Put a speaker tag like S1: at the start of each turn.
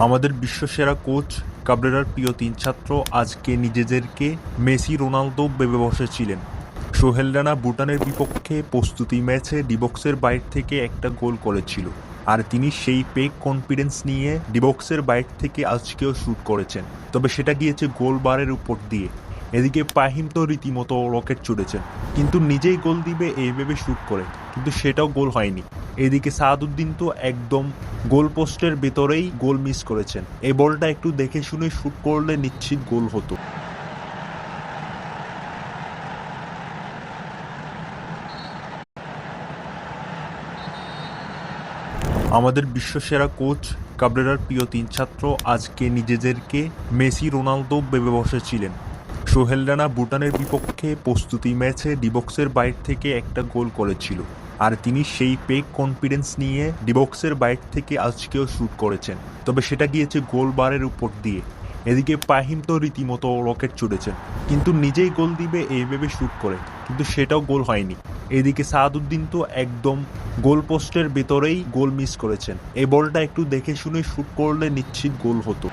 S1: আমাদের বিশ্বসেরা কোচ কাবরেরার প্রিয় তিন ছাত্র আজকে নিজেদেরকে মেসি রোনালদো ভেবে বসেছিলেন। সোহেল রানা ভুটানের বিপক্ষে প্রস্তুতি ম্যাচে ডিবক্সের বাইরে থেকে একটা গোল করেছিল, আর তিনি সেই পেক কনফিডেন্স নিয়ে ডিবক্সের বাইরে থেকে আজকেও শুট করেছেন, তবে সেটা গিয়েছে গোল বারের উপর দিয়ে। এদিকে ফাহিম তো রীতিমতো রকেট ছুড়েছেন, কিন্তু নিজেই গোল দিবে এই ভেবে শুট করে, কিন্তু সেটাও গোল হয়নি। এদিকে সাদউদ্দিন তো একদম গোল পোস্টের ভেতরেই গোল মিস করেছেন। এই বলটা একটু দেখে শুনে শুট করলে নিশ্চিত গোল হতো। আমাদের বিশ্বসেরা কোচ কাবরেরার প্রিয় তিন ছাত্র আজকে নিজেদেরকে মেসি রোনালদো ভেবে বসেছিলেন। সোহেল রানা ভুটানের বিপক্ষে প্রস্তুতি ম্যাচে ডিবক্সের বাইরে থেকে একটা গোল করেছিল, আর তিনি সেই পেক কনফিডেন্স নিয়ে ডিবক্সের বাইরে থেকে আজকেও শুট করেছেন, তবে সেটা গিয়েছে গোল বারের উপর দিয়ে। এদিকে ফাহিম তো রীতিমতো রকেট ছুড়েছেন, কিন্তু নিজেই গোল দিবে এই ভেবে শুট করে, কিন্তু সেটাও গোল হয়নি। এদিকে সাদউদ্দিন তো একদম গোল পোস্টের ভেতরেই গোল মিস করেছেন। এই বলটা একটু দেখে শুনে শুট করলে নিশ্চিত গোল হতো।